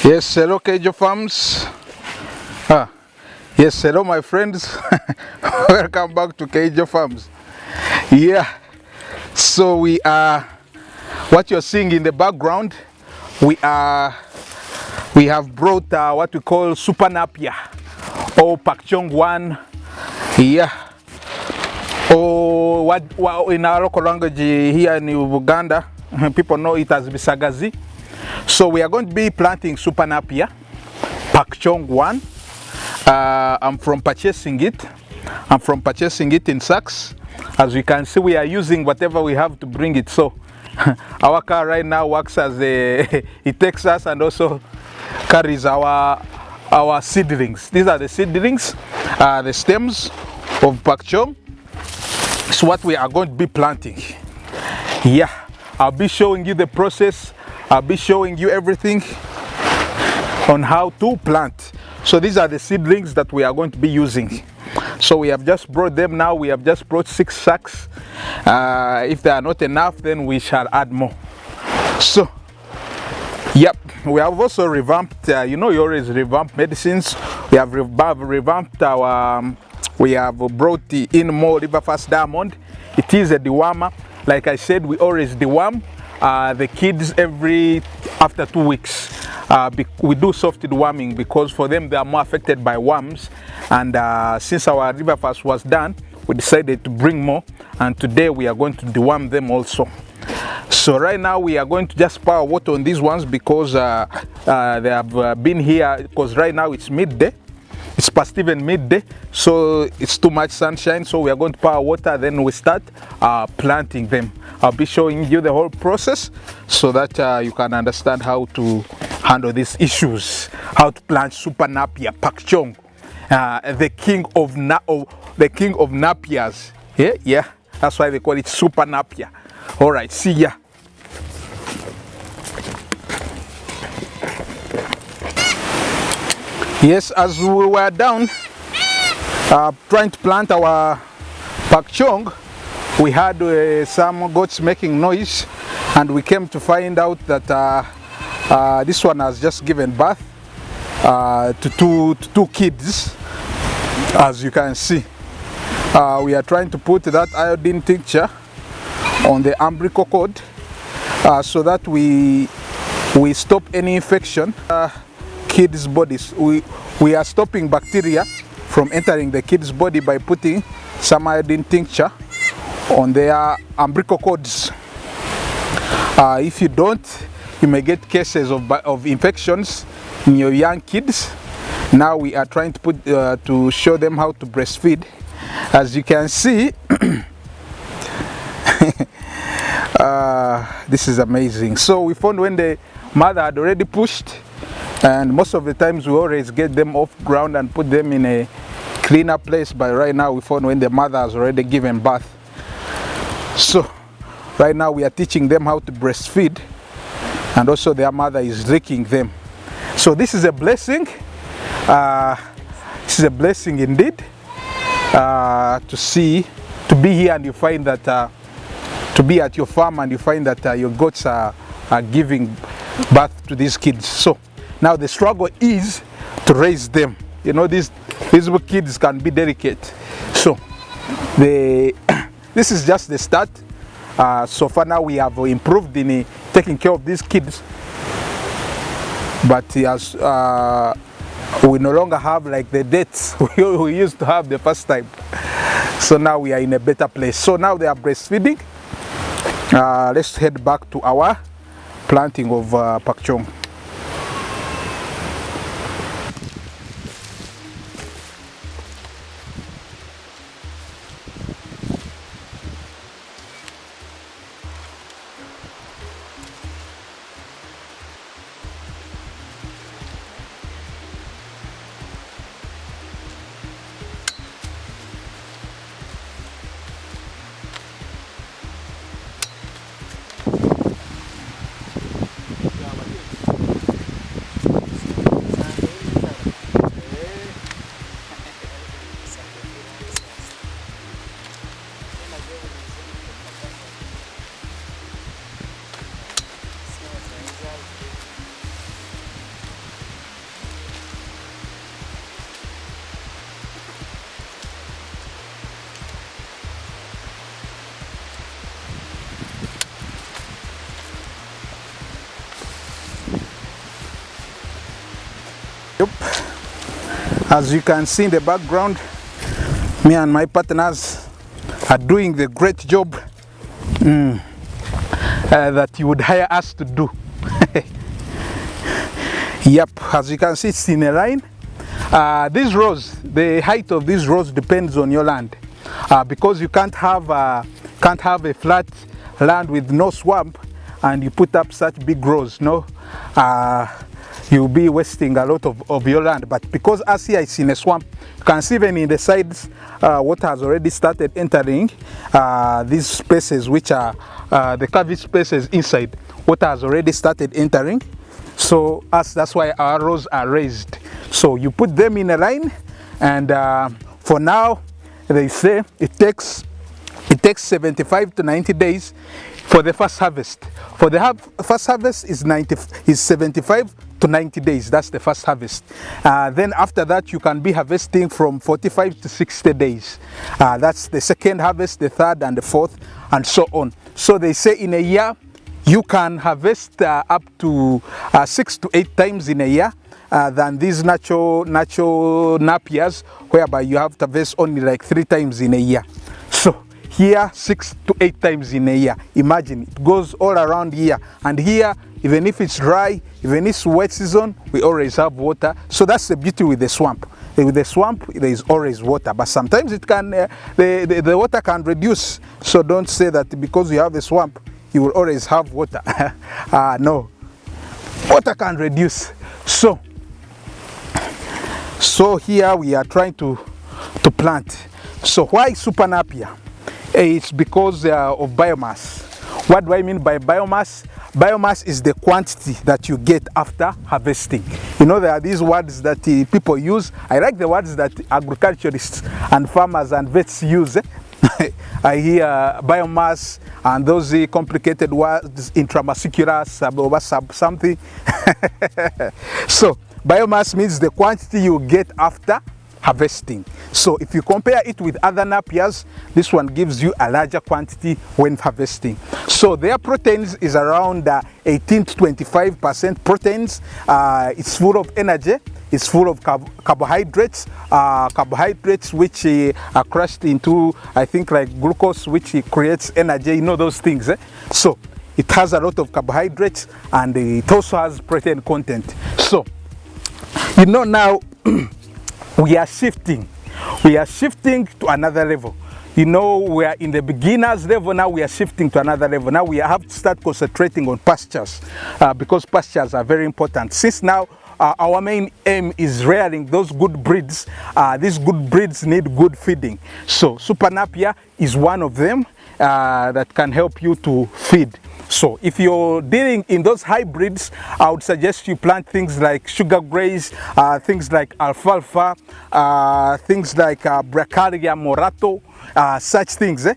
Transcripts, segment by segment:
Yes, hello Kejo Farms. Yes, hello my friends. Welcome back to Kejo Farms. Yeah, so we are, what you're seeing in the background, we have brought what we call Super Napier or Pakchong 1. Yeah, or what in our local language here in Uganda, people know it as Bisagazi. So we are going to be planting Super Napier, Pakchong 1. I'm from purchasing it. I'm from purchasing it in sacks. As you can see, we are using whatever we have to bring it. So our car right now works as a, it takes us and also carries our seedlings. These are the seedlings, the stems of Pakchong. It's what we are going to be planting. Yeah, I'll be showing you the process. I'll be showing you everything on how to plant. So these are the seedlings that we are going to be using. So we have just brought them now. We have just brought 6 sacks. If they are not enough, then we shall add more. So, yep, we have also revamped, you know, you always revamp medicines. We have revamped our, we have brought in more Riverfast Diamond. It is a dewormer. Like I said, we always deworm the kids after 2 weeks. We do soft deworming because for them they are more affected by worms, and since our Riverfast was done, we decided to bring more, and today we are going to deworm them also. So right now we are going to just pour water on these ones because they have been here, because right now it's midday. It's past even midday, so it's too much sunshine. So we are going to pour water, then we start planting them. I'll be showing you the whole process so that you can understand how to handle these issues. How to plant Super Napier, Pakchong, the king of Napiers. Yeah, that's why they call it Super Napier. All right, see ya. Yes, as we were down trying to plant our Pakchong, we had some goats making noise, and we came to find out that this one has just given birth to two kids. As you can see, we are trying to put that iodine tincture on the umbilical cord so that we stop any infection. Kids' bodies. We are stopping bacteria from entering the kids' body by putting some iodine tincture on their umbilical cords. If you don't, you may get cases of infections in your young kids. Now we are trying to put to show them how to breastfeed. As you can see, this is amazing. So we found when the mother had already pushed, and most of the times we always get them off ground and put them in a cleaner place, but right now we found when the mother has already given birth. So right now we are teaching them how to breastfeed, and also their mother is licking them. So this is a blessing. This is a blessing indeed, to be here and you find that to be at your farm and you find that your goats are giving birth to these kids. So now the struggle is to raise them. You know, these kids can be delicate. So this is just the start. So far now we have improved in taking care of these kids, but as we no longer have like the dates we used to have the first time. So now we are in a better place. So now they are breastfeeding. Let's head back to our planting of Pakchong. Yep. As you can see in the background, me and my partners are doing the great job that you would hire us to do. Yep, as you can see, it's in a line. These rows, the height of these rows depends on your land, because you can't have a flat land with no swamp and you put up such big rows. No, you'll be wasting a lot of your land. But because us here is in a swamp, you can see even in the sides, water has already started entering these spaces, which are the cavity spaces inside. Water has already started entering. So that's why our rows are raised. So you put them in a line, and for now, they say it takes 75 to 90 days for the first harvest. For the first harvest is 75 to 90 days. That's the first harvest. Then after that, you can be harvesting from 45 to 60 days. That's the second harvest, the third, and the fourth, and so on. So they say in a year, you can harvest up to 6 to 8 times in a year than these natural Napiers, whereby you have to harvest only like 3 times in a year. So here 6 to 8 times in a year. Imagine, it goes all around here. And here, even if it's dry, even if it's wet season, we always have water. So that's the beauty with the swamp. With the swamp, there is always water, but sometimes it can the water can reduce. So don't say that because you have a swamp, you will always have water. No, water can reduce. So here we are trying to plant. So why Super Napier? It's because of biomass. What do I mean by biomass? Biomass is the quantity that you get after harvesting. You know, there are these words that people use. I like the words that agriculturists and farmers and vets use. I hear biomass and those complicated words, intramuscular, sub something. So biomass means the quantity you get after harvesting. So if you compare it with other Napiers, this one gives you a larger quantity when harvesting. So their proteins is around 18 to 25% proteins. It's full of energy. It's full of carbohydrates, which are crushed into, I think, like glucose, which creates energy. You know those things. So it has a lot of carbohydrates, and it also has protein content. So you know now we are shifting to another level. You know, we are in the beginners level. Now we are shifting to another level. Now we have to start concentrating on pastures, because pastures are very important. Since now our main aim is rearing those good breeds. These good breeds need good feeding. So Super Napier is one of them that can help you to feed. So if you're dealing in those hybrids, I would suggest you plant things like sugar graze, things like alfalfa, things like Bracharia morato, such things.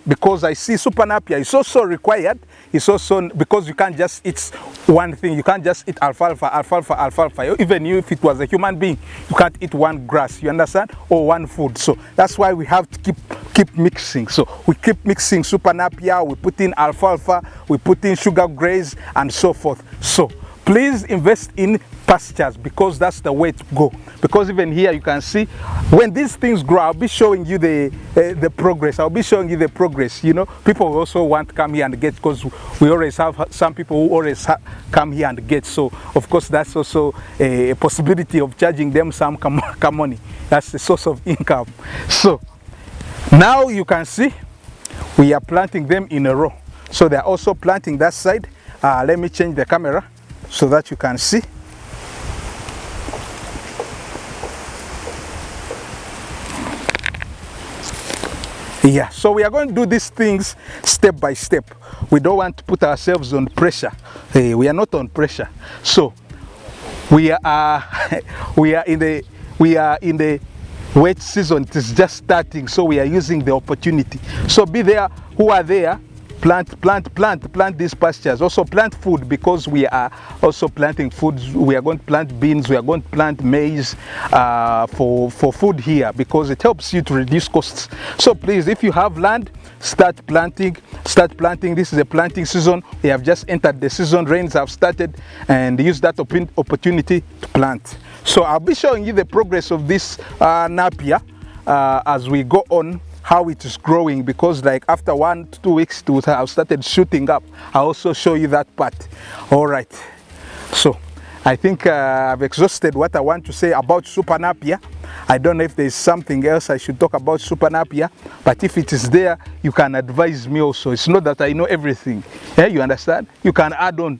Because I see Super Napier is also required. It's also because you can't just eat one thing. You can't just eat alfalfa. Even you, if it was a human being, you can't eat one grass, you understand, or one food. So that's why we have to keep mixing. So we keep mixing Super Napier, we put in alfalfa, we put in sugar graze, and so forth. So please invest in pastures, because that's the way to go. Because even here you can see when these things grow, I'll be showing you the progress. I'll be showing you the progress. You know, people also want to come here and get, because we always have some people who always come here and get. So of course that's also a possibility of charging them some money. That's the source of income. So now you can see we are planting them in a row. So they're also planting that side. Let me change the camera so that you can see. Yeah, so we are going to do these things step by step. We don't want to put ourselves on pressure. We are not on pressure. So we are in the wet season. It is just starting, so we are using the opportunity. So be there who are there. Plant these pastures. Also plant food, because we are also planting foods. We are going to plant beans. We are going to plant maize for food here, because it helps you to reduce costs. So please, if you have land, start planting. This is a planting season. We have just entered the season, rains have started, and use that opportunity to plant. So I'll be showing you the progress of this Napier as we go on, how it is growing, because like after 1 to 2 weeks to have started shooting up. I'll also show you that part. All right, so I think I've exhausted what I want to say about Super Napier. I don't know if there's something else I should talk about Super Napier, but if it is there, you can advise me also. It's not that I know everything. Yeah, you understand? You can add on.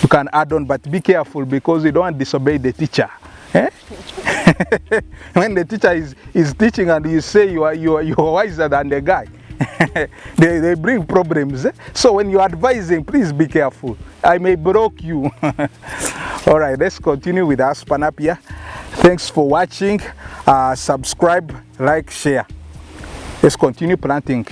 You can add on, but be careful because you don't want to disobey the teacher. Eh? When the teacher is teaching and you say you are wiser than the guy, they bring problems. Eh? So when you're advising, please be careful. I may block you. All right, let's continue with our Super Napier. Thanks for watching. Subscribe, like, share. Let's continue planting.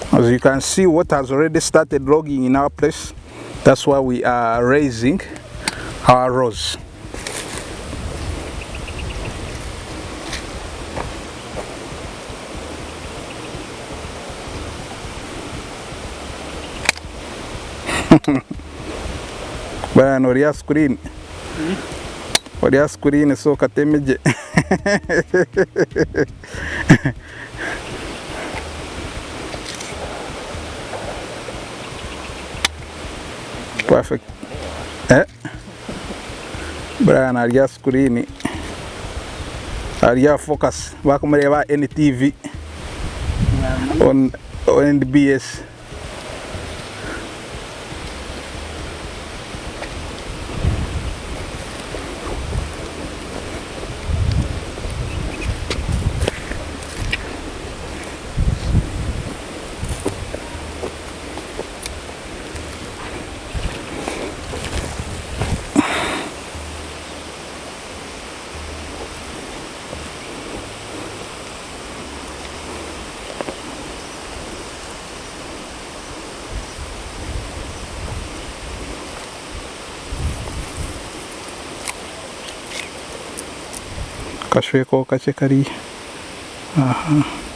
As you can see, water has already started logging in our place. That's why we are raising our rows. Bana oria screen. Oria screen so katemeje. Perfect. Brian aria screen. Aria focus. Wakumureba NTV on NBS. Kashweko kachekari. Aha.